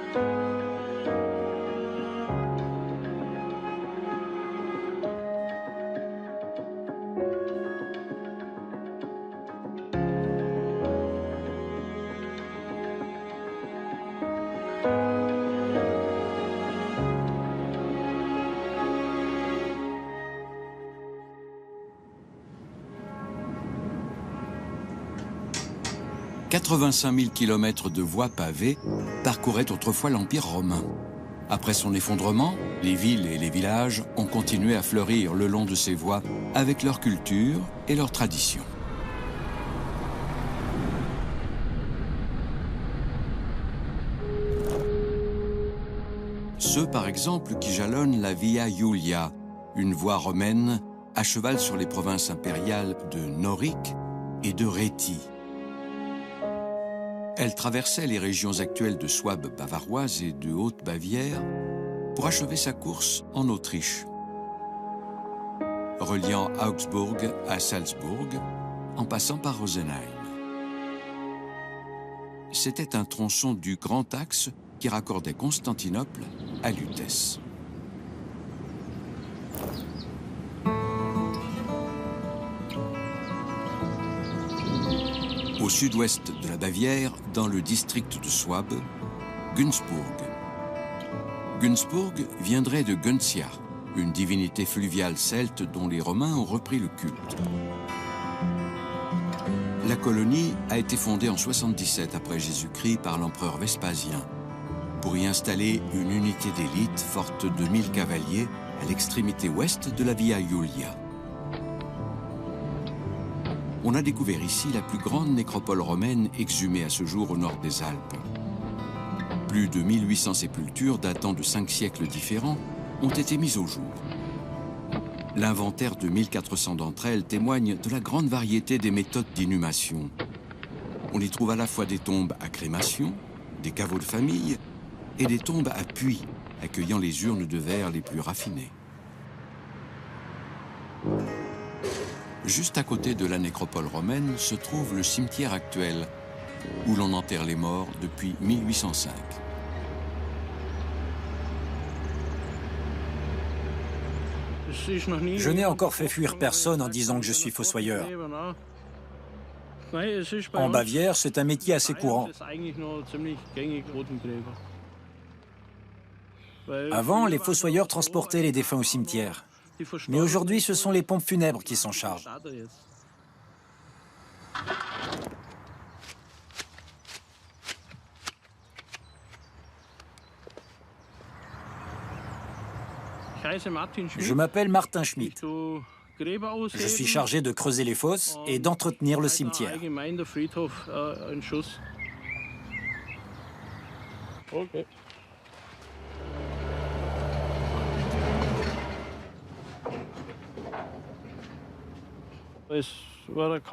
« 85 000 km de voies pavées parcouraient autrefois l'Empire romain. Après son effondrement, les villes et les villages ont continué à fleurir le long de ces voies avec leur culture et leurs traditions. Ceux, par exemple, qui jalonnent la Via Julia, une voie romaine à cheval sur les provinces impériales de Norique et de Rétie. Elle traversait les régions actuelles de Souabe bavaroise et de Haute-Bavière pour achever sa course en Autriche, reliant Augsbourg à Salzbourg en passant par Rosenheim. C'était un tronçon du grand axe qui raccordait Constantinople à Lutèce. Au sud-ouest de la Bavière, dans le district de Souabe, Günzburg. Günzburg viendrait de Guntia, une divinité fluviale celte dont les Romains ont repris le culte. La colonie a été fondée en 77 après Jésus-Christ par l'empereur Vespasien pour y installer une unité d'élite forte de 1000 cavaliers à l'extrémité ouest de la Via Julia. On a découvert ici la plus grande nécropole romaine exhumée à ce jour au nord des Alpes. Plus de 1800 sépultures datant de 5 siècles différents ont été mises au jour. L'inventaire de 1400 d'entre elles témoigne de la grande variété des méthodes d'inhumation. On y trouve à la fois des tombes à crémation, des caveaux de famille et des tombes à puits, accueillant les urnes de verre les plus raffinées. Juste à côté de la nécropole romaine se trouve le cimetière actuel, où l'on enterre les morts depuis 1805. Je n'ai encore fait fuir personne en disant que je suis fossoyeur. En Bavière, c'est un métier assez courant. Avant, les fossoyeurs transportaient les défunts au cimetière. Mais aujourd'hui, ce sont les pompes funèbres qui s'en chargent. Je m'appelle Martin Schmidt. Je suis chargé de creuser les fosses et d'entretenir le cimetière.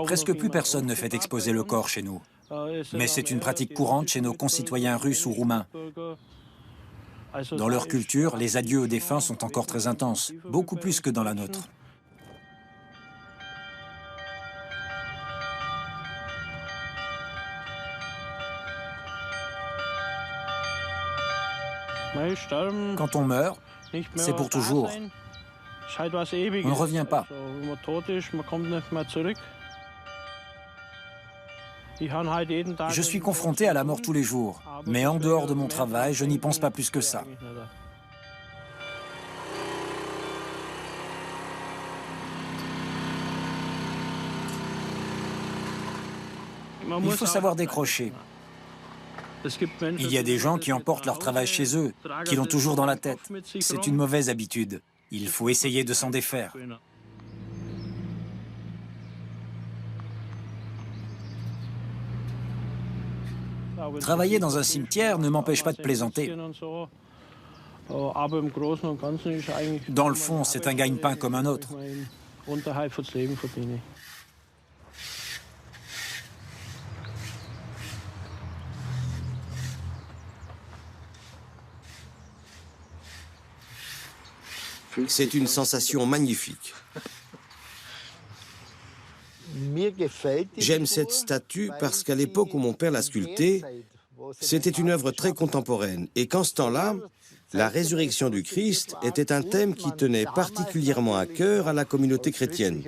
Presque plus personne ne fait exposer le corps chez nous. Mais c'est une pratique courante chez nos concitoyens russes ou roumains. Dans leur culture, les adieux aux défunts sont encore très intenses, beaucoup plus que dans la nôtre. Quand on meurt, c'est pour toujours. On ne revient pas. Je suis confronté à la mort tous les jours, mais en dehors de mon travail, je n'y pense pas plus que ça. Il faut savoir décrocher. Il y a des gens qui emportent leur travail chez eux, qui l'ont toujours dans la tête. C'est une mauvaise habitude. Il faut essayer de s'en défaire. Travailler dans un cimetière ne m'empêche pas de plaisanter. Dans le fond, c'est un gagne-pain comme un autre. C'est une sensation magnifique. J'aime cette statue parce qu'à l'époque où mon père l'a sculptée, C'était une œuvre très contemporaine. Et qu'en ce temps-là, la résurrection du Christ était un thème qui tenait particulièrement à cœur à la communauté chrétienne.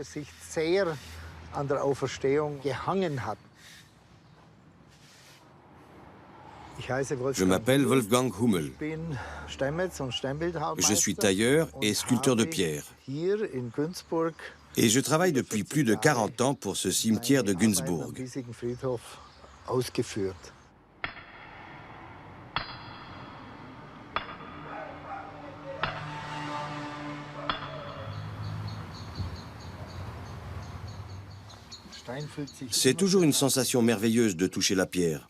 Je m'appelle Wolfgang Hummel. Je suis tailleur et sculpteur de pierre. Et je travaille depuis plus de 40 ans pour ce cimetière de Günzburg. C'est toujours une sensation merveilleuse de toucher la pierre.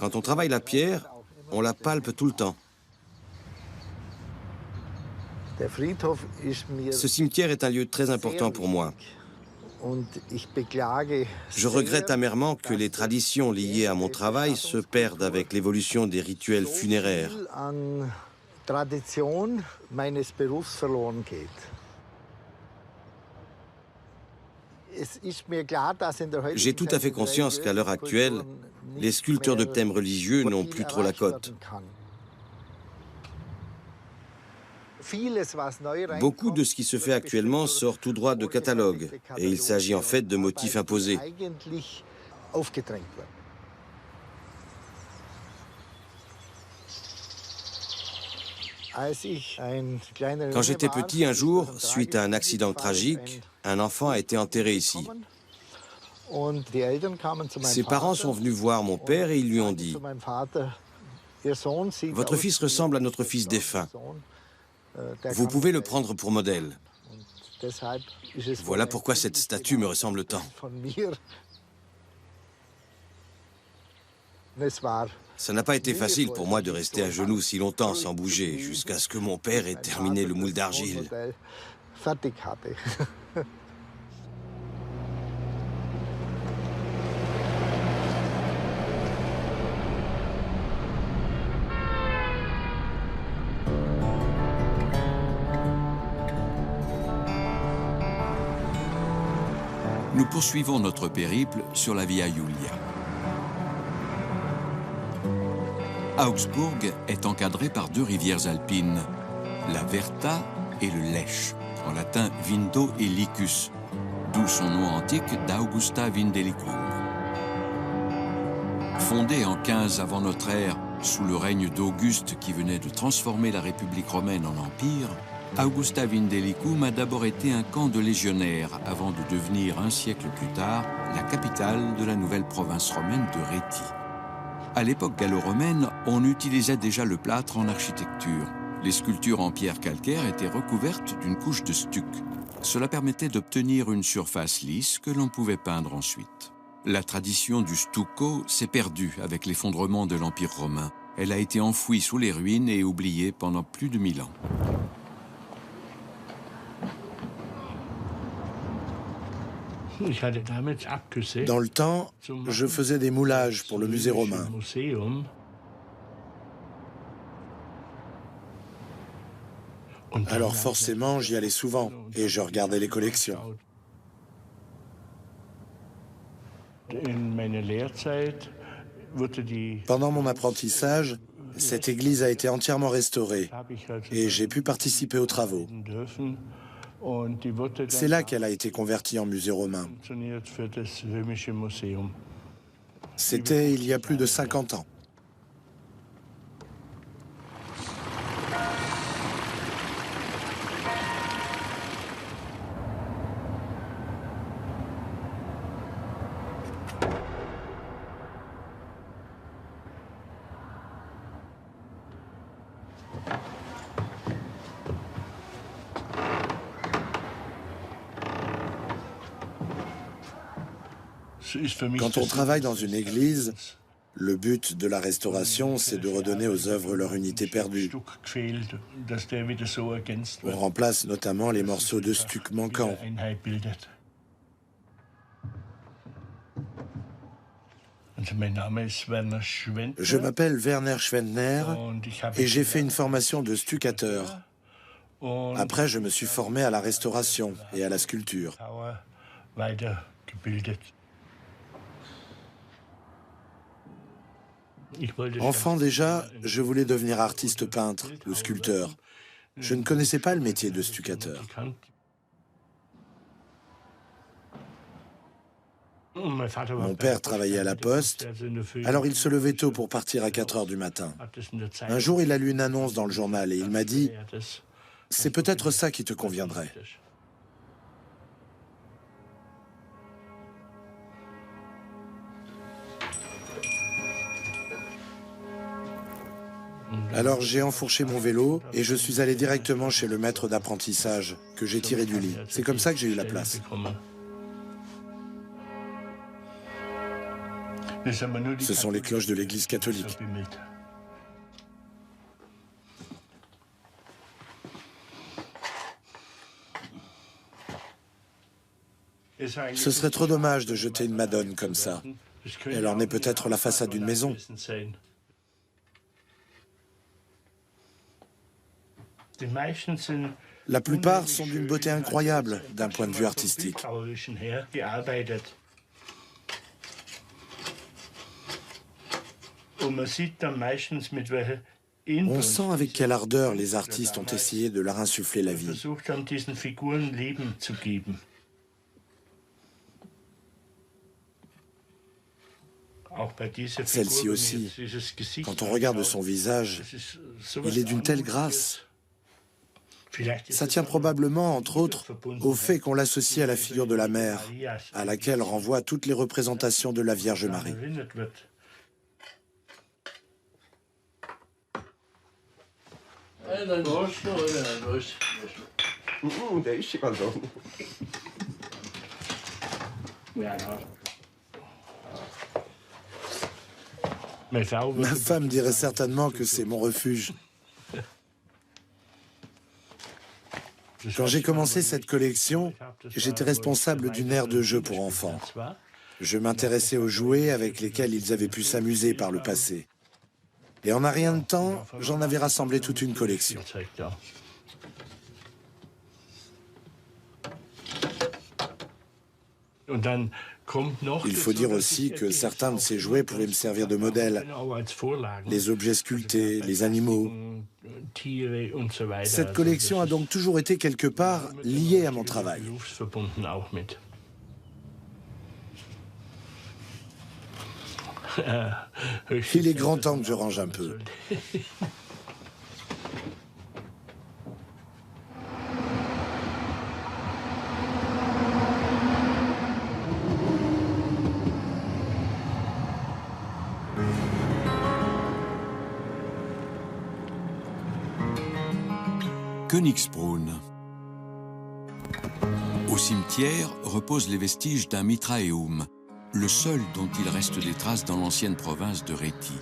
Quand on travaille la pierre, on la palpe tout le temps. Ce cimetière est un lieu très important pour moi. Je regrette amèrement que les traditions liées à mon travail se perdent avec l'évolution des rituels funéraires. J'ai tout à fait conscience qu'à l'heure actuelle, les sculpteurs de thèmes religieux n'ont plus trop la cote. Beaucoup de ce qui se fait actuellement sort tout droit de catalogue, et il s'agit en fait de motifs imposés. Quand j'étais petit, un jour, suite à un accident tragique, un enfant a été enterré ici. Ses parents sont venus voir mon père et ils lui ont dit « Votre fils ressemble à notre fils défunt. Vous pouvez le prendre pour modèle. » Voilà pourquoi cette statue me ressemble tant. Ça n'a pas été facile pour moi de rester à genoux si longtemps sans bouger, jusqu'à ce que mon père ait terminé le moule d'argile. Nous poursuivons notre périple sur la Via Julia. Augsbourg est encadré par deux rivières alpines, la Verta et le Lech, en latin Vindo et Licus, d'où son nom antique d'Augusta Vindelicum. Fondée en 15 avant notre ère, sous le règne d'Auguste qui venait de transformer la République romaine en empire, Augusta Vindelicum a d'abord été un camp de légionnaires avant de devenir un siècle plus tard la capitale de la nouvelle province romaine de Réti. À l'époque gallo-romaine, on utilisait déjà le plâtre en architecture. Les sculptures en pierre calcaire étaient recouvertes d'une couche de stuc. Cela permettait d'obtenir une surface lisse que l'on pouvait peindre ensuite. La tradition du stucco s'est perdue avec l'effondrement de l'Empire romain. Elle a été enfouie sous les ruines et oubliée pendant plus de 1000 ans. Dans le temps, je faisais des moulages pour le musée romain. Alors forcément, j'y allais souvent et je regardais les collections. Pendant mon apprentissage, cette église a été entièrement restaurée et j'ai pu participer aux travaux. C'est là qu'elle a été convertie en musée romain. C'était il y a plus de 50 ans. Quand on travaille dans une église, le but de la restauration, c'est de redonner aux œuvres leur unité perdue. On remplace notamment les morceaux de stuc manquants. Je m'appelle Werner Schwendner et j'ai fait une formation de stuccateur. Après, je me suis formé à la restauration et à la sculpture. Enfant déjà, je voulais devenir artiste peintre ou sculpteur. Je ne connaissais pas le métier de stuccateur. Mon père travaillait à la poste, alors il se levait tôt pour partir à 4 heures du matin. Un jour, il a lu une annonce dans le journal et il m'a dit « C'est peut-être ça qui te conviendrait ». Alors j'ai enfourché mon vélo et je suis allé directement chez le maître d'apprentissage que j'ai tiré du lit. C'est comme ça que j'ai eu la place. Ce sont les cloches de l'église catholique. Ce serait trop dommage de jeter une Madone comme ça. Elle en est peut-être la façade d'une maison. La plupart sont d'une beauté incroyable d'un point de vue artistique. On sent avec quelle ardeur les artistes ont essayé de leur insuffler la vie. Celle-ci aussi, quand on regarde son visage, il est d'une telle grâce. Ça tient probablement, entre autres, au fait qu'on l'associe à la figure de la mère, à laquelle renvoient toutes les représentations de la Vierge Marie. Ma femme dirait certainement que c'est mon refuge. Quand j'ai commencé cette collection, j'étais responsable d'une aire de jeu pour enfants. Je m'intéressais aux jouets avec lesquels ils avaient pu s'amuser par le passé. Et en un rien de temps, j'en avais rassemblé toute une collection. Il faut dire aussi que certains de ces jouets pouvaient me servir de modèle. Les objets sculptés, les animaux. Cette collection a donc toujours été quelque part liée à mon travail. Il est grand temps que je range un peu. Königsbrunn. Au cimetière reposent les vestiges d'un Mitraeum, le seul dont il reste des traces dans l'ancienne province de Réti.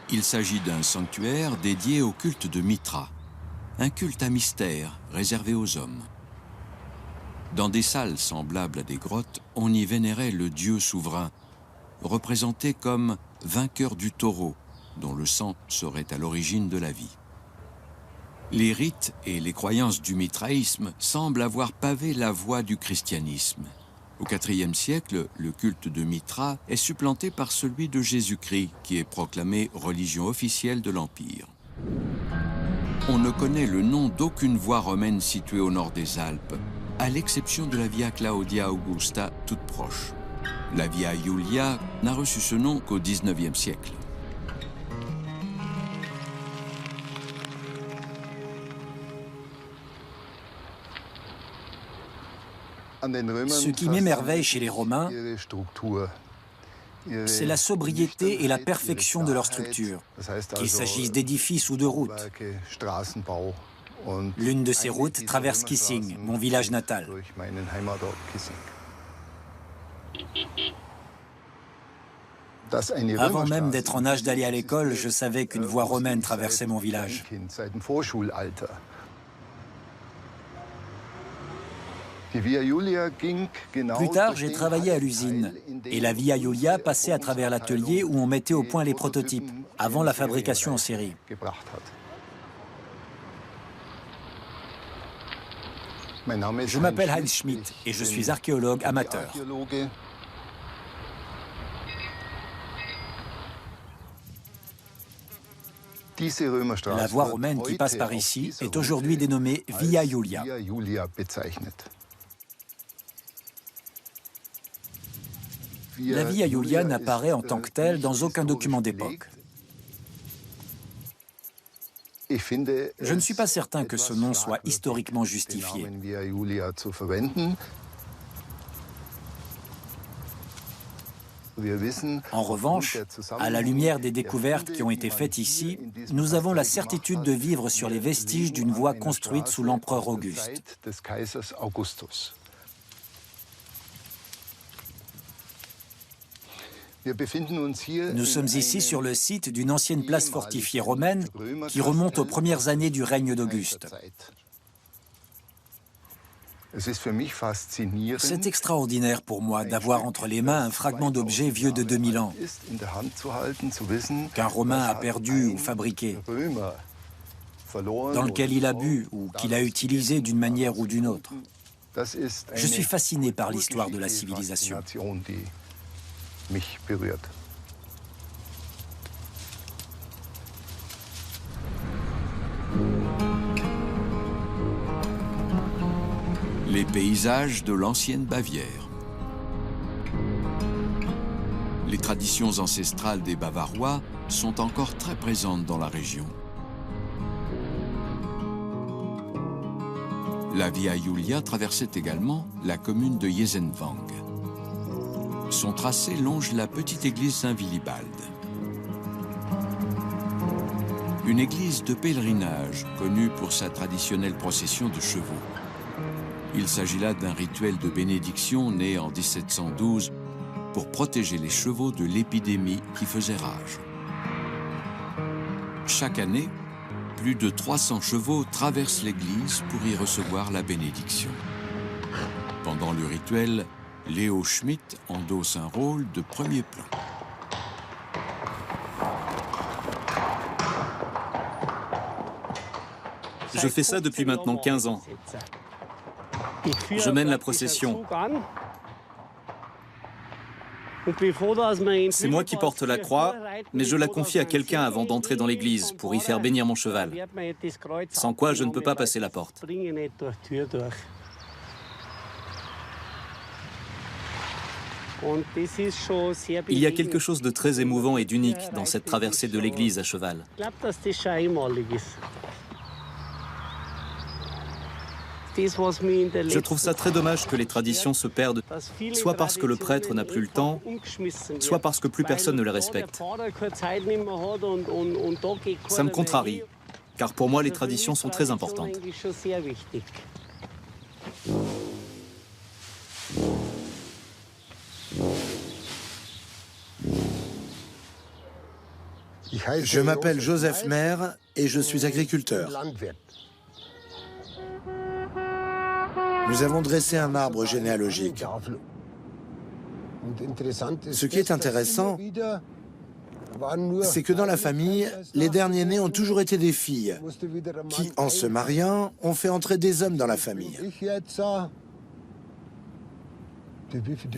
Il s'agit d'un sanctuaire dédié au culte de Mitra, un culte à mystère réservé aux hommes. Dans des salles semblables à des grottes, on y vénérait le dieu souverain, représenté comme vainqueur du taureau, dont le sang serait à l'origine de la vie. Les rites et les croyances du mitraïsme semblent avoir pavé la voie du christianisme. Au IVe siècle, le culte de Mitra est supplanté par celui de Jésus-Christ, qui est proclamé religion officielle de l'Empire. On ne connaît le nom d'aucune voie romaine située au nord des Alpes, à l'exception de la Via Claudia Augusta, toute proche. La Via Julia n'a reçu ce nom qu'au XIXe siècle. Ce qui m'émerveille chez les Romains, c'est la sobriété et la perfection de leur structure, qu'il s'agisse d'édifices ou de routes. L'une de ces routes traverse Kissing, mon village natal. Avant même d'être en âge d'aller à l'école, je savais qu'une voie romaine traversait mon village. Plus tard, j'ai travaillé à l'usine et la Via Julia passait à travers l'atelier où on mettait au point les prototypes, avant la fabrication en série. Je m'appelle Heinz Schmidt et je suis archéologue amateur. La voie romaine qui passe par ici est aujourd'hui dénommée Via Julia. La Via Julia n'apparaît en tant que telle dans aucun document d'époque. Je ne suis pas certain que ce nom soit historiquement justifié. En revanche, à la lumière des découvertes qui ont été faites ici, nous avons la certitude de vivre sur les vestiges d'une voie construite sous l'empereur Auguste. Nous sommes ici sur le site d'une ancienne place fortifiée romaine qui remonte aux premières années du règne d'Auguste. C'est extraordinaire pour moi d'avoir entre les mains un fragment d'objet vieux de 2000 ans, qu'un Romain a perdu ou fabriqué, dans lequel il a bu ou qu'il a utilisé d'une manière ou d'une autre. Je suis fasciné par l'histoire de la civilisation. Les paysages de l'ancienne Bavière. Les traditions ancestrales des Bavarois sont encore très présentes dans la région. La Via Julia traversait également la commune de Jessenwang. Son tracé longe la petite église Saint-Willibald. Une église de pèlerinage connue pour sa traditionnelle procession de chevaux. Il s'agit là d'un rituel de bénédiction né en 1712 pour protéger les chevaux de l'épidémie qui faisait rage. Chaque année, plus de 300 chevaux traversent l'église pour y recevoir la bénédiction. Pendant le rituel, Léo Schmidt endosse un rôle de premier plan. Je fais ça depuis maintenant 15 ans. Je mène la procession. C'est moi qui porte la croix, mais je la confie à quelqu'un avant d'entrer dans l'église pour y faire bénir mon cheval. Sans quoi, je ne peux pas passer la porte. Il y a quelque chose de très émouvant et d'unique dans cette traversée de l'église à cheval. Je trouve ça très dommage que les traditions se perdent, soit parce que le prêtre n'a plus le temps, soit parce que plus personne ne les respecte. Ça me contrarie, car pour moi les traditions sont très importantes. Je m'appelle Joseph Maire et je suis agriculteur. Nous avons dressé un arbre généalogique. Ce qui est intéressant, c'est que dans la famille, les derniers-nés ont toujours été des filles, qui, en se mariant, ont fait entrer des hommes dans la famille.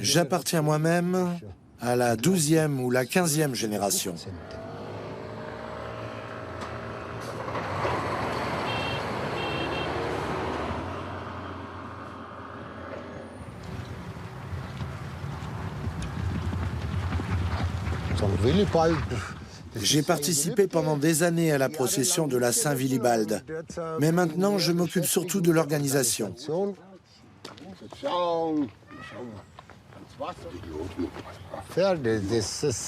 J'appartiens moi-même à la 12e ou la 15e génération. J'ai participé pendant des années à la procession de la Saint-Willibald, mais maintenant je m'occupe surtout de l'organisation.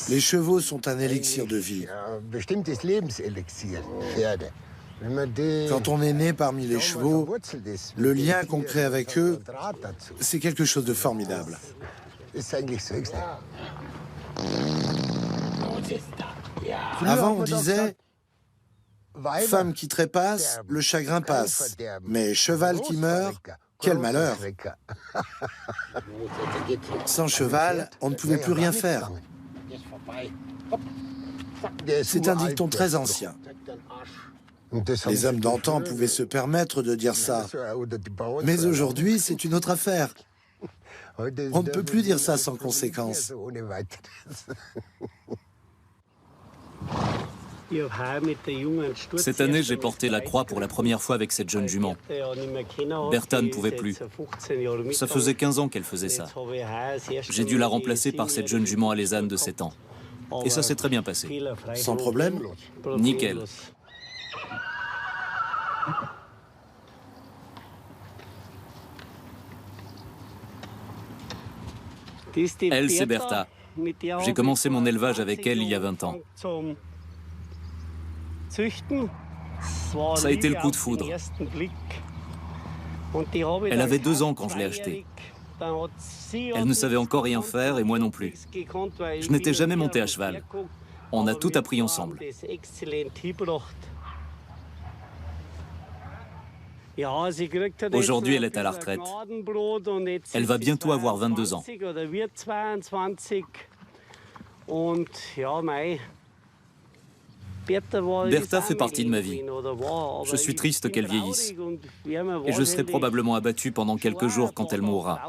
Les chevaux sont un élixir de vie. Quand on est né parmi les chevaux, le lien qu'on crée avec eux, c'est quelque chose de formidable. Avant, on disait « Femme qui trépasse, le chagrin passe. Mais cheval qui meurt, quel malheur !» Sans cheval, on ne pouvait plus rien faire. C'est un dicton très ancien. Les hommes d'antan pouvaient se permettre de dire ça. Mais aujourd'hui, c'est une autre affaire. On ne peut plus dire ça sans conséquence. Cette année, j'ai porté la croix pour la première fois avec cette jeune jument. Bertha ne pouvait plus. Ça faisait 15 ans qu'elle faisait ça. J'ai dû la remplacer par cette jeune jument alezane de 7 ans. Et ça s'est très bien passé. Sans problème? Nickel. Elle, c'est Bertha. J'ai commencé mon élevage avec elle il y a 20 ans. Ça a été le coup de foudre. Elle avait 2 ans quand je l'ai achetée. Elle ne savait encore rien faire et moi non plus. Je n'étais jamais monté à cheval. On a tout appris ensemble. Aujourd'hui, elle est à la retraite. Elle va bientôt avoir 22 ans. Bertha fait partie de ma vie. Je suis triste qu'elle vieillisse. Et je serai probablement abattu pendant quelques jours quand elle mourra.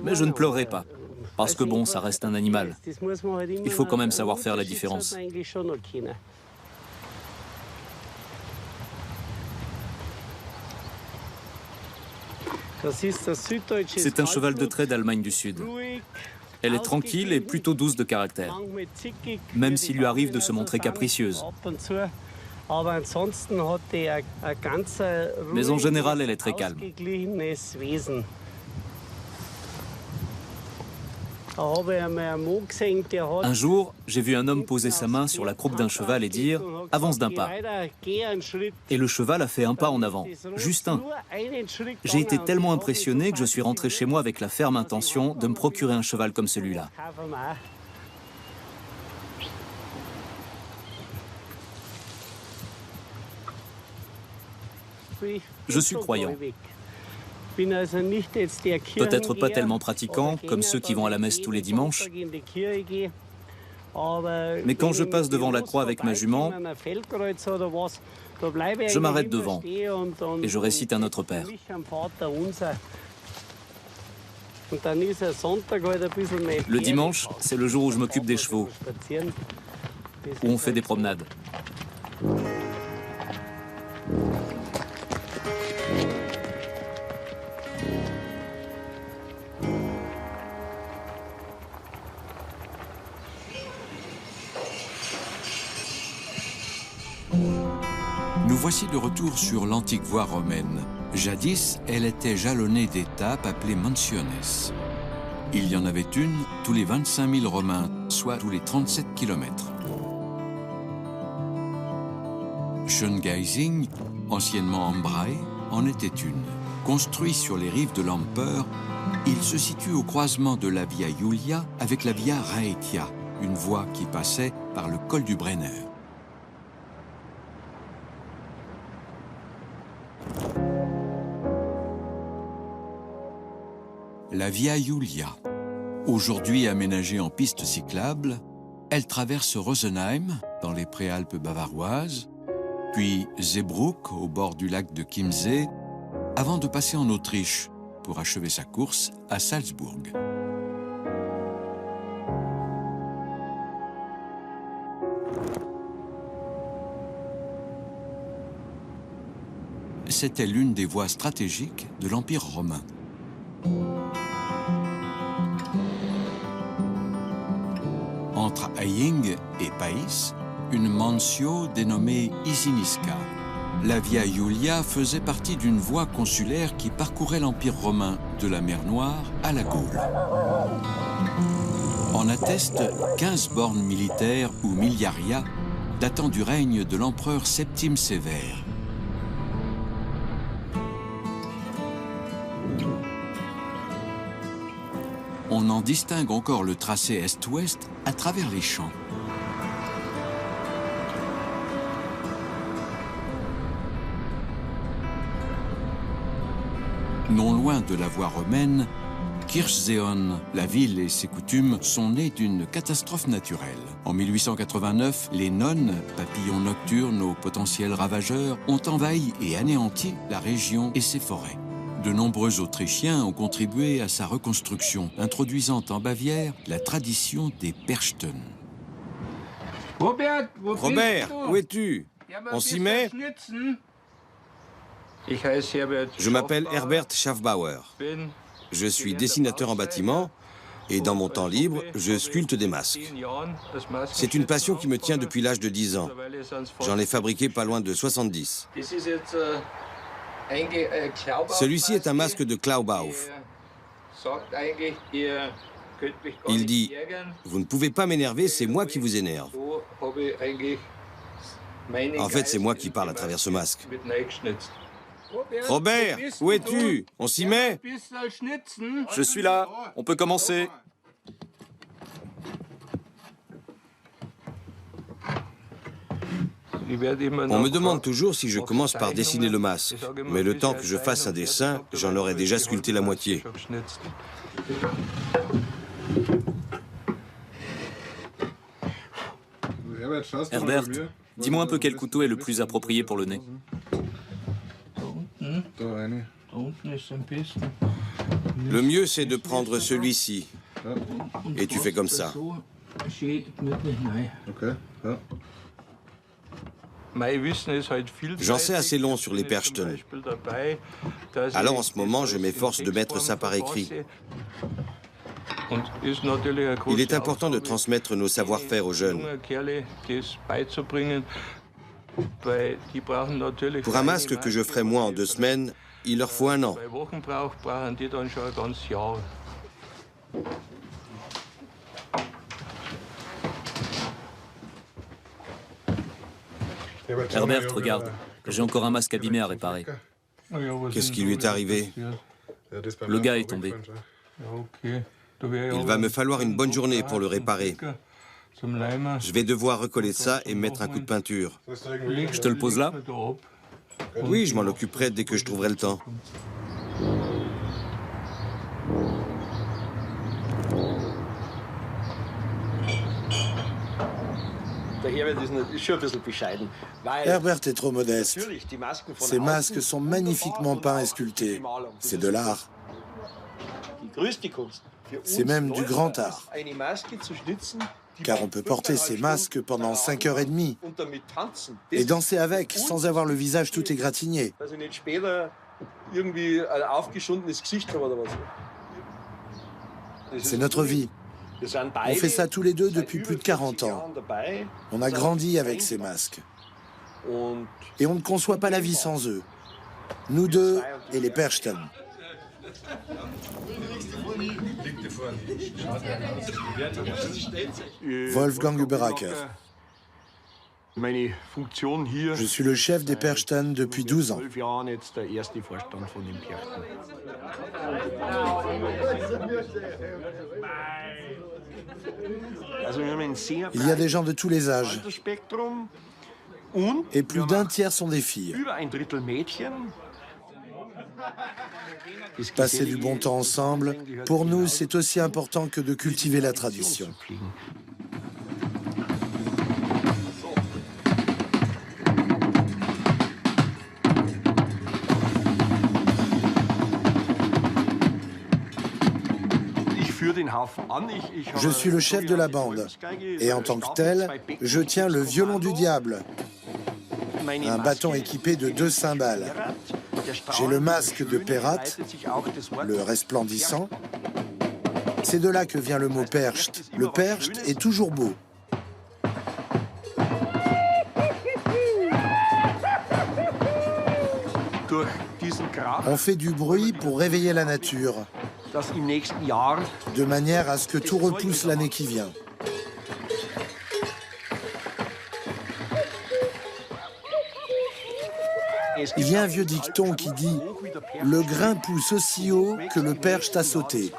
Mais je ne pleurerai pas. Parce que bon, ça reste un animal. Il faut quand même savoir faire la différence. C'est un cheval de trait d'Allemagne du Sud. Elle est tranquille et plutôt douce de caractère, même s'il lui arrive de se montrer capricieuse. Mais en général, elle est très calme. Un jour, j'ai vu un homme poser sa main sur la croupe d'un cheval et dire « Avance d'un pas ». Et le cheval a fait un pas en avant, juste un. J'ai été tellement impressionné que je suis rentré chez moi avec la ferme intention de me procurer un cheval comme celui-là. Je suis croyant. Peut-être pas tellement pratiquant, comme ceux qui vont à la messe tous les dimanches, mais quand je passe devant la croix avec ma jument, je m'arrête devant et je récite un Notre Père. Le dimanche, c'est le jour où je m'occupe des chevaux, où on fait des promenades. Nous voici de retour sur l'antique voie romaine. Jadis, elle était jalonnée d'étapes appelées mansiones. Il y en avait une tous les 25 000 romains, soit tous les 37 kilomètres. Schöngeising, anciennement Ambrae, en était une. Construit sur les rives de l'Amper, il se situe au croisement de la Via Julia avec la Via Raetia, une voie qui passait par le col du Brenner. La Via Julia, aujourd'hui aménagée en piste cyclable, elle traverse Rosenheim, dans les préalpes bavaroises, puis Zeebrugg, au bord du lac de Chiemsee, avant de passer en Autriche, pour achever sa course à Salzbourg. C'était l'une des voies stratégiques de l'Empire romain. Entre Aying et Païs, une mansio dénommée Isiniska. La Via Julia faisait partie d'une voie consulaire qui parcourait l'Empire romain de la mer Noire à la Gaule. On atteste 15 bornes militaires ou miliaria datant du règne de l'empereur Septime Sévère. On en distingue encore le tracé est-ouest à travers les champs. Non loin de la voie romaine, Kirchzeon, la ville et ses coutumes sont nées d'une catastrophe naturelle. En 1889, les nonnes, papillons nocturnes aux potentiels ravageurs, ont envahi et anéanti la région et ses forêts. De nombreux Autrichiens ont contribué à sa reconstruction, introduisant en Bavière la tradition des Perchten. Robert, où es-tu? On s'y met? Je m'appelle Herbert Schaffbauer. Je suis dessinateur en bâtiment et dans mon temps libre, je sculpte des masques. C'est une passion qui me tient depuis l'âge de 10 ans. J'en ai fabriqué pas loin de 70. Celui-ci est un masque de Klaubauf. Il dit « Vous ne pouvez pas m'énerver, c'est moi qui vous énerve ». En fait, c'est moi qui parle à travers ce masque. Robert, où es-tu? On s'y met? Je suis là, on peut commencer. On me demande toujours si je commence par dessiner le masque, mais le temps que je fasse un dessin, j'en aurais déjà sculpté la moitié. Herbert, dis-moi un peu quel couteau est le plus approprié pour le nez. Le mieux, c'est de prendre celui-ci. Et tu fais comme ça. J'en sais assez long sur les Perchten. Alors en ce moment, je m'efforce de mettre ça par écrit. Il est important de transmettre nos savoir-faire aux jeunes. Pour un masque que je ferai moi en 2 semaines, il leur faut 1 an. Herbert, regarde, j'ai encore un masque abîmé à réparer. Qu'est-ce qui lui est arrivé? Le gars est tombé. Il va me falloir une bonne journée pour le réparer. Je vais devoir recoller ça et mettre un coup de peinture. Je te le pose là? Oui, je m'en occuperai dès que je trouverai le temps. Herbert est trop modeste. Ces masques sont magnifiquement peints et sculptés. C'est de l'art. C'est même du grand art. Car on peut porter ces masques pendant 5h30 et danser avec sans avoir le visage tout égratigné. C'est notre vie. On fait ça tous les deux depuis plus de 40 ans. On a grandi avec ces masques. Et on ne conçoit pas la vie sans eux. Nous deux et les Perchten. Wolfgang Überacker. Je suis le chef des Perchten depuis 12 ans. Il y a des gens de tous les âges. Et plus d'1 tiers sont des filles. Passer du bon temps ensemble, pour nous, c'est aussi important que de cultiver la tradition. Je suis le chef de la bande, et en tant que tel, je tiens le violon du diable, un bâton équipé de 2 cymbales. J'ai le masque de Perat, le resplendissant. C'est de là que vient le mot Percht. Le Percht est toujours beau. On fait du bruit pour réveiller la nature, de manière à ce que tout repousse l'année qui vient. Il y a un vieux dicton qui dit « Le grain pousse aussi haut que le perche a sauté ».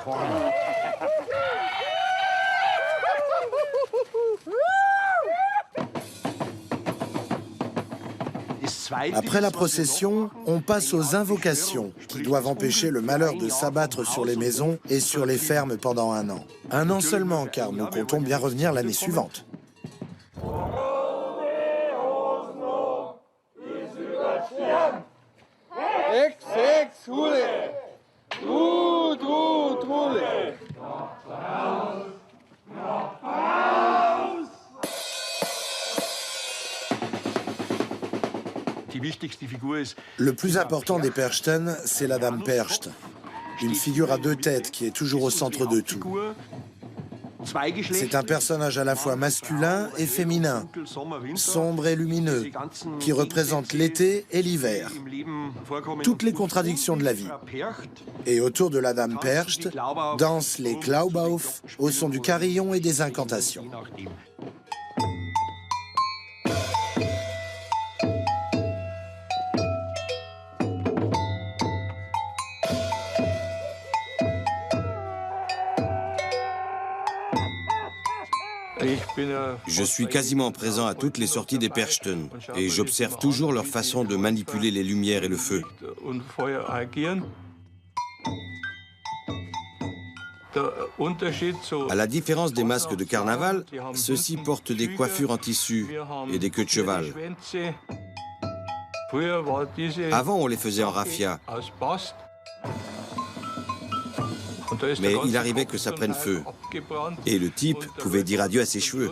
Après la procession, on passe aux invocations, qui doivent empêcher le malheur de s'abattre sur les maisons et sur les fermes pendant 1 an. 1 an seulement, car nous comptons bien revenir l'année suivante. Le plus important des Perchten, c'est la dame Percht, une figure à deux têtes qui est toujours au centre de tout. C'est un personnage à la fois masculin et féminin, sombre et lumineux, qui représente l'été et l'hiver, toutes les contradictions de la vie. Et autour de la dame Percht dansent les Klaubauf au son du carillon et des incantations. Je suis quasiment présent à toutes les sorties des Perchten et j'observe toujours leur façon de manipuler les lumières et le feu. À la différence des masques de carnaval, ceux-ci portent des coiffures en tissu et des queues de cheval. Avant, on les faisait en raffia. Mais il arrivait que ça prenne feu. Et le type pouvait dire adieu à ses cheveux.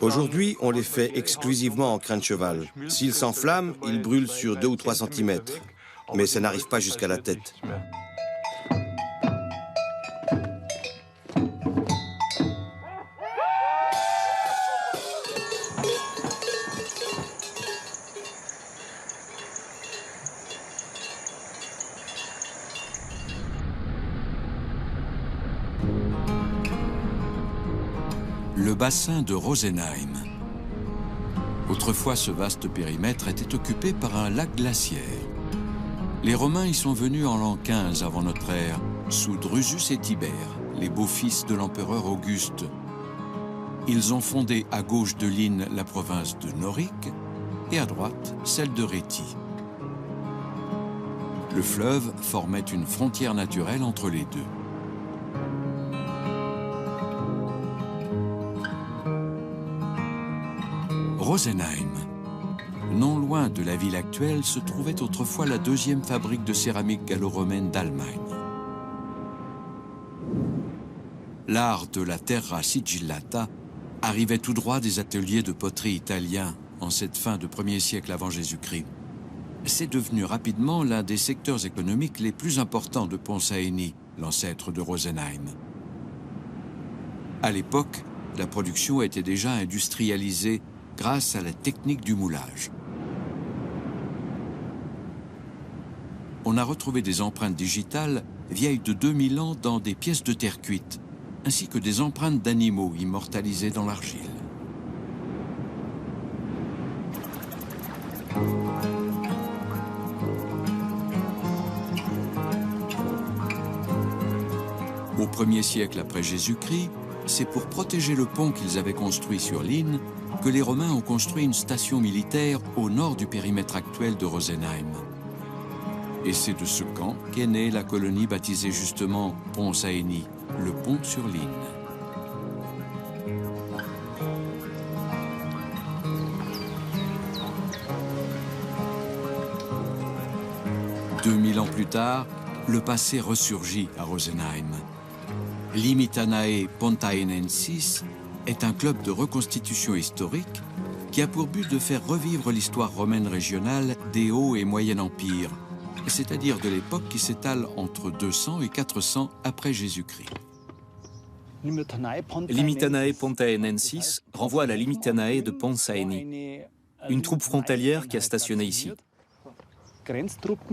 Aujourd'hui, on les fait exclusivement en crin de cheval. S'ils s'enflamment, ils brûlent sur 2 ou 3 cm. Mais ça n'arrive pas jusqu'à la tête. Le bassin de Rosenheim. Autrefois, ce vaste périmètre était occupé par un lac glaciaire. Les Romains y sont venus en l'an 15 avant notre ère, sous Drusus et Tibère, les beaux-fils de l'empereur Auguste. Ils ont fondé à gauche de l'Inn la province de Noric et à droite celle de Rétie. Le fleuve formait une frontière naturelle entre les deux. Rosenheim. Non loin de la ville actuelle se trouvait autrefois la deuxième fabrique de céramique gallo-romaine d'Allemagne. L'art de la terra sigillata arrivait tout droit des ateliers de poterie italiens en cette fin de 1er siècle avant Jésus-Christ. C'est devenu rapidement l'un des secteurs économiques les plus importants de Pont-Saini, l'ancêtre de Rosenheim. À l'époque, la production était déjà industrialisée grâce à la technique du moulage. On a retrouvé des empreintes digitales vieilles de 2000 ans dans des pièces de terre cuite, ainsi que des empreintes d'animaux immortalisées dans l'argile. Au 1er siècle après Jésus-Christ, c'est pour protéger le pont qu'ils avaient construit sur l'Inn que les Romains ont construit une station militaire au nord du périmètre actuel de Rosenheim. Et c'est de ce camp qu'est née la colonie baptisée justement Pont-Saini, le pont sur l'Inn. « 2000 ans plus tard, le passé ressurgit à Rosenheim. Limitanae Pontainensis est un club de reconstitution historique qui a pour but de faire revivre l'histoire romaine régionale des Hauts et Moyen Empires, c'est-à-dire de l'époque qui s'étale entre 200 et 400 après Jésus-Christ. Limitanae Pontaenensis renvoie à la Limitanae de Pont-Saini, une troupe frontalière qui a stationné ici.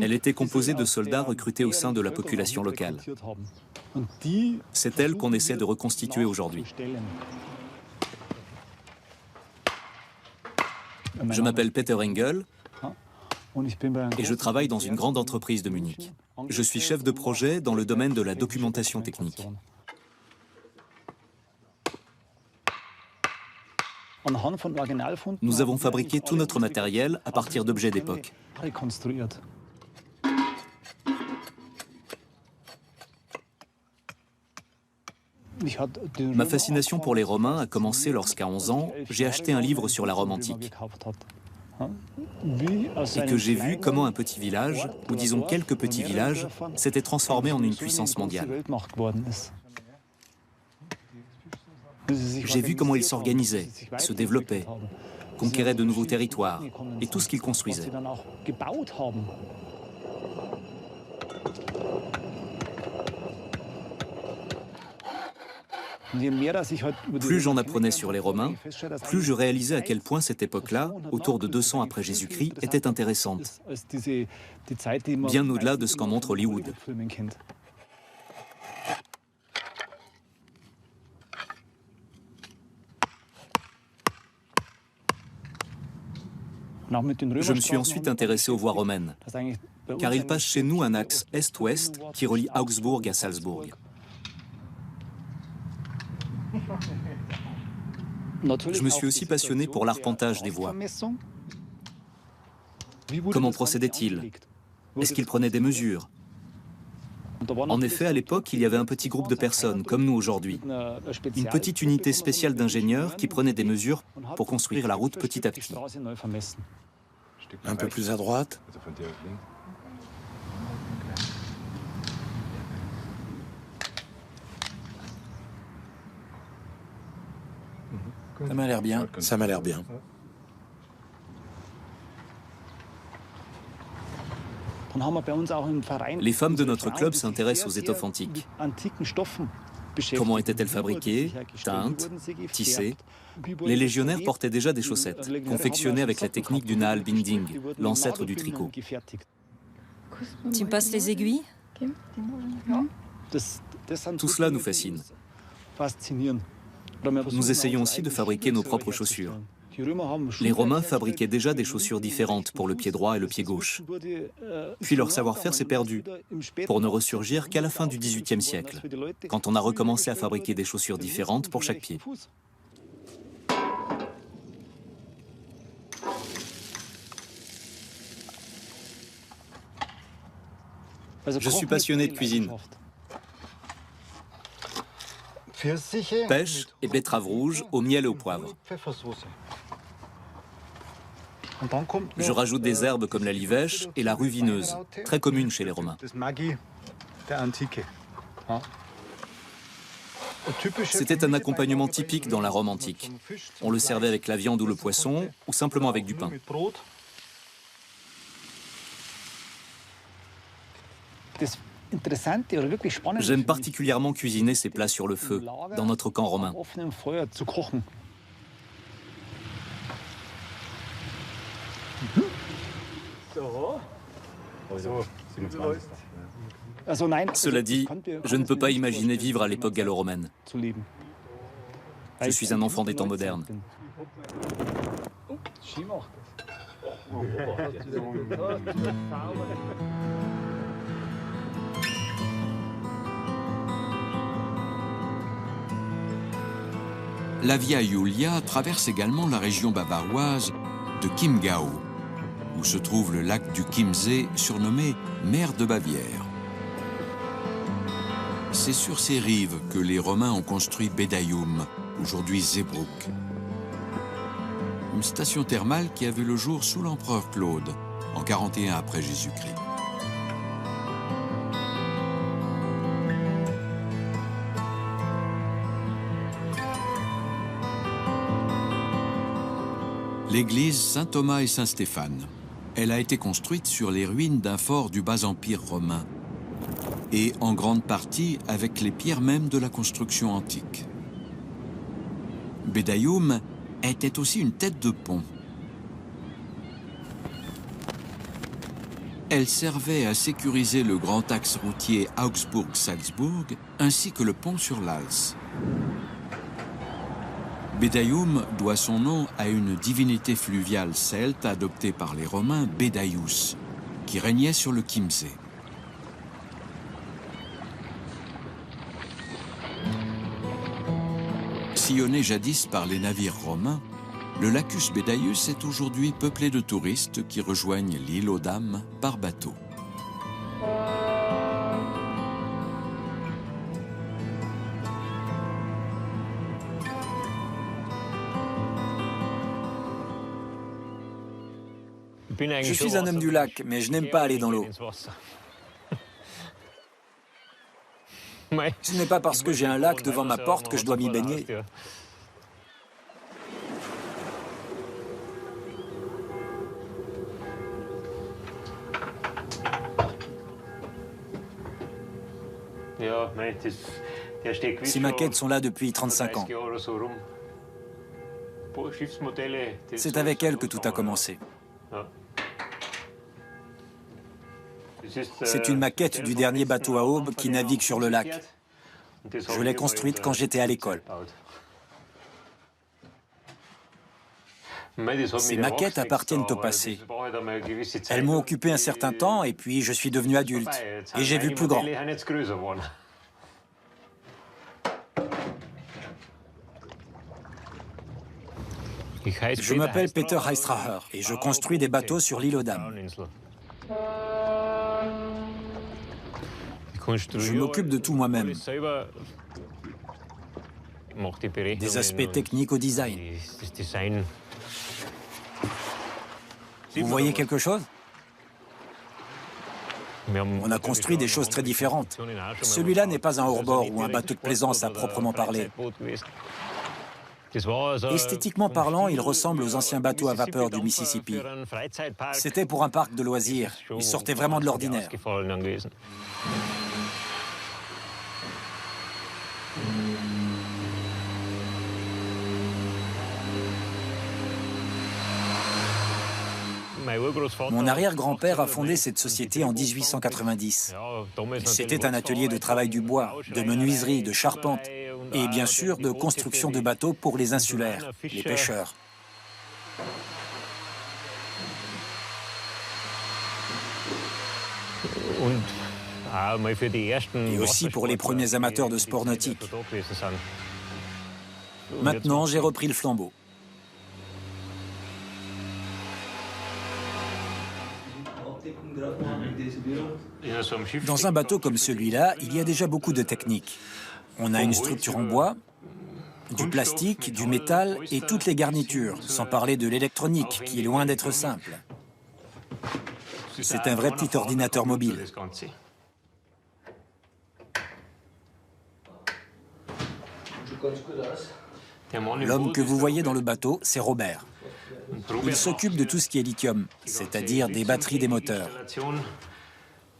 Elle était composée de soldats recrutés au sein de la population locale. C'est elle qu'on essaie de reconstituer aujourd'hui. Je m'appelle Peter Engel et je travaille dans une grande entreprise de Munich. Je suis chef de projet dans le domaine de la documentation technique. Nous avons fabriqué tout notre matériel à partir d'objets d'époque. Ma fascination pour les Romains a commencé lorsqu'à 11 ans, j'ai acheté un livre sur la Rome antique. Et que j'ai vu comment un petit village, ou disons quelques petits villages, s'étaient transformés en une puissance mondiale. J'ai vu comment ils s'organisaient, se développaient, conquéraient de nouveaux territoires et tout ce qu'ils construisaient. Plus j'en apprenais sur les Romains, plus je réalisais à quel point cette époque-là, autour de 200 après Jésus-Christ, était intéressante, bien au-delà de ce qu'en montre Hollywood. Je me suis ensuite intéressé aux voies romaines, car il passe chez nous un axe est-ouest qui relie Augsbourg à Salzbourg. Je me suis aussi passionné pour l'arpentage des voies. Comment procédait-il? Est-ce qu'il prenait des mesures? En effet, à l'époque, il y avait un petit groupe de personnes, comme nous aujourd'hui. Une petite unité spéciale d'ingénieurs qui prenaient des mesures pour construire la route petit à petit. Un peu plus à droite. Ça m'a l'air bien. Ça m'a l'air bien. Les femmes de notre club s'intéressent aux étoffes antiques. Comment étaient-elles fabriquées, teintes, tissées? Les légionnaires portaient déjà des chaussettes, confectionnées avec la technique du Naalbinding, l'ancêtre du tricot. Tu me passes les aiguilles? Tout cela nous fascine. Nous essayons aussi de fabriquer nos propres chaussures. Les Romains fabriquaient déjà des chaussures différentes pour le pied droit et le pied gauche. Puis leur savoir-faire s'est perdu, pour ne ressurgir qu'à la fin du XVIIIe siècle, quand on a recommencé à fabriquer des chaussures différentes pour chaque pied. Je suis passionné de cuisine. Pêche et betteraves rouges au miel et au poivre. Je rajoute des herbes comme la livèche et la ruvineuse, très commune chez les Romains. C'était un accompagnement typique dans la Rome antique. On le servait avec la viande ou le poisson, ou simplement avec du pain. J'aime particulièrement cuisiner ces plats sur le feu, dans notre camp romain. Cela dit, je ne peux pas imaginer vivre à l'époque gallo-romaine. Je suis un enfant des temps modernes. La Via Julia traverse également la région bavaroise de Chiemgau, où se trouve le lac du Chiemsee, surnommé mer de Bavière. C'est sur ces rives que les Romains ont construit Bedaium, aujourd'hui Zeebrugg. Une station thermale qui a vu le jour sous l'empereur Claude, en 41 après Jésus-Christ. L'église Saint-Thomas et Saint-Stéphane. Elle a été construite sur les ruines d'un fort du Bas-Empire romain et en grande partie avec les pierres mêmes de la construction antique. Bedaium était aussi une tête de pont. Elle servait à sécuriser le grand axe routier Augsbourg-Salzbourg ainsi que le pont sur l'Alse. Bedaium doit son nom à une divinité fluviale celte adoptée par les Romains, Bedaius, qui régnait sur le Chiemsee. Sillonné jadis par les navires romains, le Lacus Bedaius est aujourd'hui peuplé de touristes qui rejoignent l'île aux Dames par bateau. Je suis un homme du lac, mais je n'aime pas aller dans l'eau. Ce n'est pas parce que j'ai un lac devant ma porte que je dois m'y baigner. Ces maquettes sont là depuis 35 ans. C'est avec elles que tout a commencé. C'est une maquette du dernier bateau à aube qui navigue sur le lac. Je l'ai construite quand j'étais à l'école. Ces maquettes appartiennent au passé. Elles m'ont occupé un certain temps et puis je suis devenu adulte. Et j'ai vu plus grand. Je m'appelle Peter Heistraher et je construis des bateaux sur l'île aux Dames. Je m'occupe de tout moi-même. Des aspects techniques au design. Vous voyez quelque chose? On a construit des choses très différentes. Celui-là n'est pas un hors-bord ou un bateau de plaisance à proprement parler. Esthétiquement parlant, il ressemble aux anciens bateaux à vapeur du Mississippi. C'était pour un parc de loisirs. Il sortait vraiment de l'ordinaire. Mon arrière-grand-père a fondé cette société en 1890. C'était un atelier de travail du bois, de menuiserie, de charpente et bien sûr de construction de bateaux pour les insulaires, les pêcheurs. Et aussi pour les premiers amateurs de sport nautique. Maintenant, j'ai repris le flambeau. Dans un bateau comme celui-là, il y a déjà beaucoup de techniques. On a une structure en bois, du plastique, du métal et toutes les garnitures, sans parler de l'électronique, qui est loin d'être simple. C'est un vrai petit ordinateur mobile. L'homme que vous voyez dans le bateau, c'est Robert. Il s'occupe de tout ce qui est lithium, c'est-à-dire des batteries des moteurs.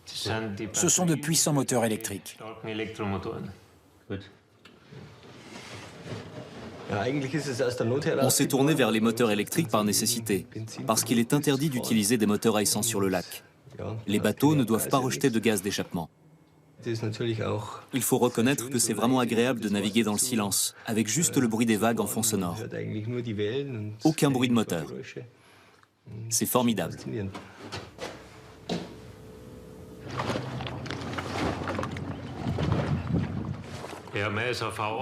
Ce sont de puissants moteurs électriques. On s'est tourné vers les moteurs électriques par nécessité, parce qu'il est interdit d'utiliser des moteurs à essence sur le lac. Les bateaux ne doivent pas rejeter de gaz d'échappement. Il faut reconnaître que c'est vraiment agréable de naviguer dans le silence, avec juste le bruit des vagues en fond sonore. Aucun bruit de moteur. C'est formidable.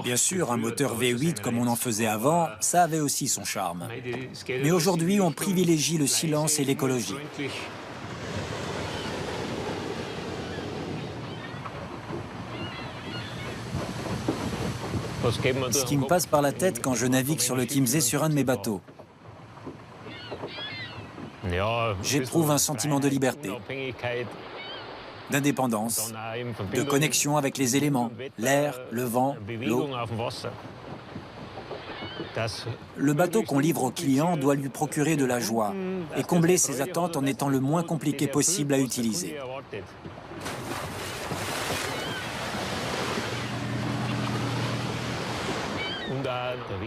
Bien sûr, un moteur V8 comme on en faisait avant, ça avait aussi son charme. Mais aujourd'hui, on privilégie le silence et l'écologie. Ce qui me passe par la tête quand je navigue sur le Chiemsee sur un de mes bateaux. J'éprouve un sentiment de liberté, d'indépendance, de connexion avec les éléments, l'air, le vent, l'eau. Le bateau qu'on livre au client doit lui procurer de la joie et combler ses attentes en étant le moins compliqué possible à utiliser.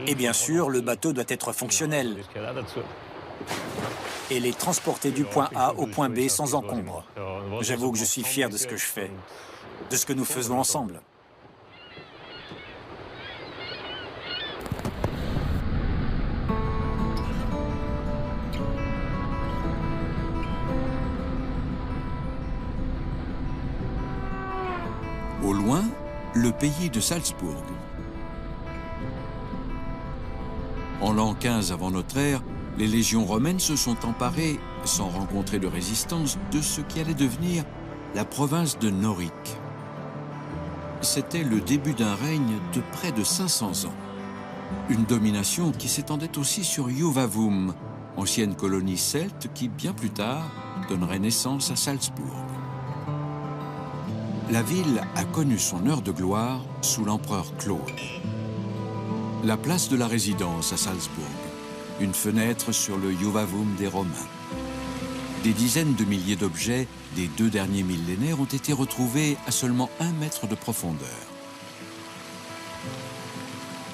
Et bien sûr, le bateau doit être fonctionnel et les transporter du point A au point B sans encombre. J'avoue que je suis fier de ce que je fais, de ce que nous faisons ensemble. Au loin, le pays de Salzbourg. En l'an 15 avant notre ère, les légions romaines se sont emparées, sans rencontrer de résistance, de ce qui allait devenir la province de Noric. C'était le début d'un règne de près de 500 ans. Une domination qui s'étendait aussi sur Juvavum, ancienne colonie celte qui, bien plus tard, donnerait naissance à Salzbourg. La ville a connu son heure de gloire sous l'empereur Claude. La place de la Résidence à Salzbourg, une fenêtre sur le Juvavum des Romains. Des dizaines de milliers d'objets des 2 derniers millénaires ont été retrouvés à seulement 1 mètre de profondeur.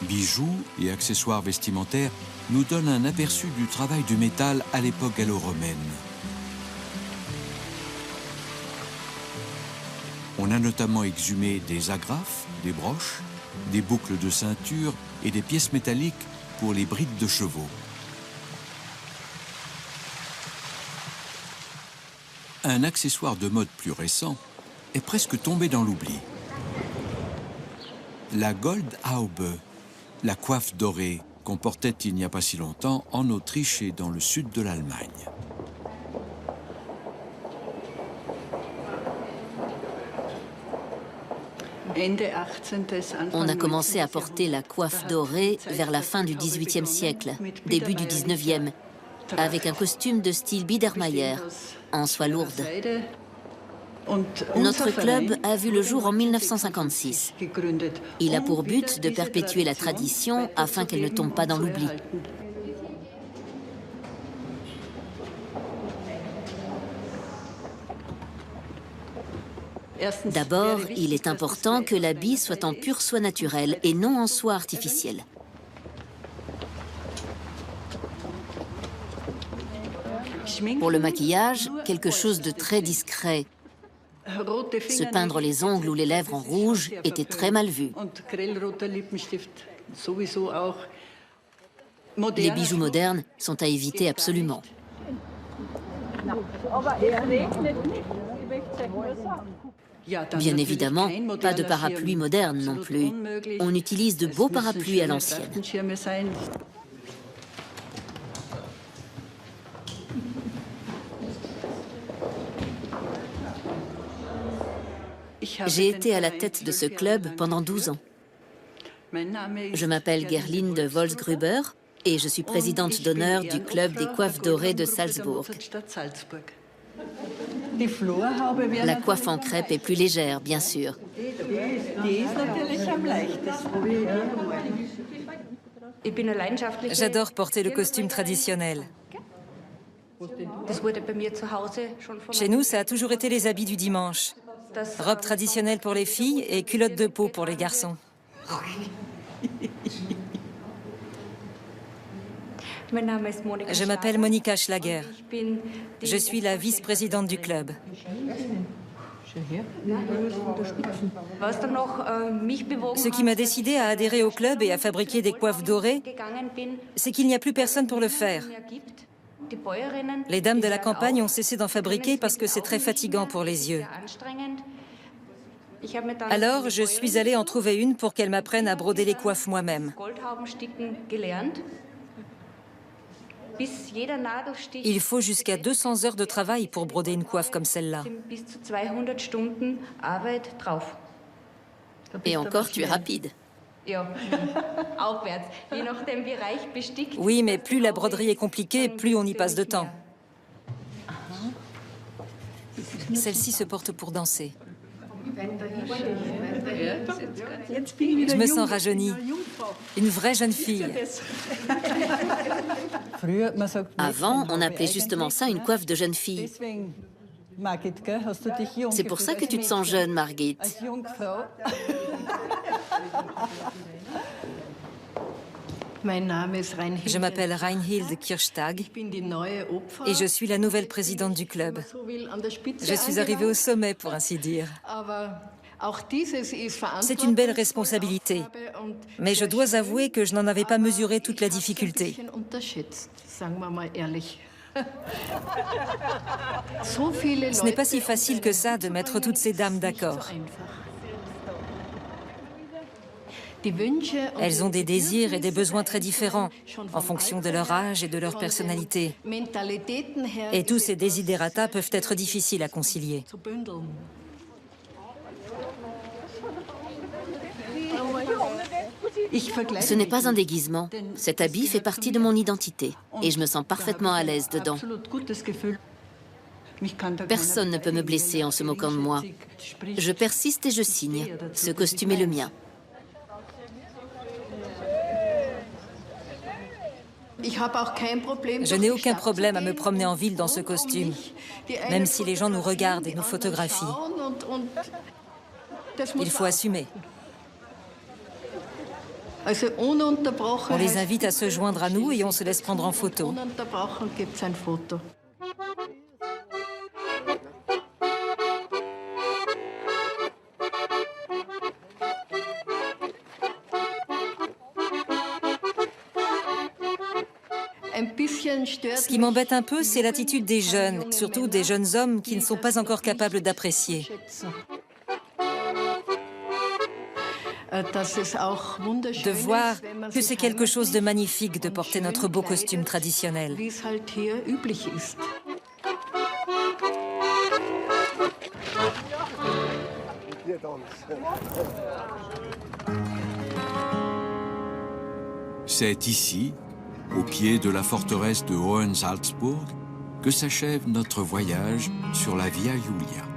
Bijoux et accessoires vestimentaires nous donnent un aperçu du travail du métal à l'époque gallo-romaine. On a notamment exhumé des agrafes, des broches, des boucles de ceinture et des pièces métalliques pour les brides de chevaux. Un accessoire de mode plus récent est presque tombé dans l'oubli. La Goldhaube, la coiffe dorée qu'on portait il n'y a pas si longtemps en Autriche et dans le sud de l'Allemagne. On a commencé à porter la coiffe dorée vers la fin du XVIIIe siècle, début du XIXe, avec un costume de style Biedermeier, en soie lourde. Notre club a vu le jour en 1956. Il a pour but de perpétuer la tradition afin qu'elle ne tombe pas dans l'oubli. D'abord, il est important que l'habit soit en pure soie naturelle et non en soie artificielle. Pour le maquillage, quelque chose de très discret. Se peindre les ongles ou les lèvres en rouge était très mal vu. Les bijoux modernes sont à éviter absolument. Bien évidemment, pas de parapluie moderne non plus. On utilise de beaux parapluies à l'ancienne. J'ai été à la tête de ce club pendant 12 ans. Je m'appelle Gerlinde Wolfsgruber et je suis présidente d'honneur du club des coiffes dorées de Salzbourg. La coiffe en crêpe est plus légère, bien sûr. J'adore porter le costume traditionnel. Chez nous, ça a toujours été les habits du dimanche. Robe traditionnelle pour les filles et culotte de peau pour les garçons. Je m'appelle Monika Schlager. Je suis la vice-présidente du club. Ce qui m'a décidé à adhérer au club et à fabriquer des coiffes dorées, c'est qu'il n'y a plus personne pour le faire. Les dames de la campagne ont cessé d'en fabriquer parce que c'est très fatigant pour les yeux. Alors, je suis allée en trouver une pour qu'elle m'apprenne à broder les coiffes moi-même. Il faut jusqu'à 200 heures de travail pour broder une coiffe comme celle-là. Et encore, tu es rapide. Oui, mais plus la broderie est compliquée, plus on y passe de temps. Celle-ci se porte pour danser. Je me sens rajeunie. Une vraie jeune fille. Avant, on appelait justement ça une coiffe de jeune fille. C'est pour ça que tu te sens jeune, Margit. Je m'appelle Reinhild Kirchtag et je suis la nouvelle présidente du club. Je suis arrivée au sommet, pour ainsi dire. C'est une belle responsabilité, mais je dois avouer que je n'en avais pas mesuré toute la difficulté. Ce n'est pas si facile que ça de mettre toutes ces dames d'accord. Elles ont des désirs et des besoins très différents en fonction de leur âge et de leur personnalité. Et tous ces desiderata peuvent être difficiles à concilier. Ce n'est pas un déguisement. Cet habit fait partie de mon identité et je me sens parfaitement à l'aise dedans. Personne ne peut me blesser en se moquant de moi. Je persiste et je signe. Ce costume est le mien. Je n'ai aucun problème à me promener en ville dans ce costume, même si les gens nous regardent et nous photographient. Il faut assumer. On les invite à se joindre à nous et on se laisse prendre en photo. Ce qui m'embête un peu, c'est l'attitude des jeunes, surtout des jeunes hommes qui ne sont pas encore capables d'apprécier. De voir que c'est quelque chose de magnifique de porter notre beau costume traditionnel. C'est ici, au pied de la forteresse de Hohensalzburg, que s'achève notre voyage sur la Via Julia.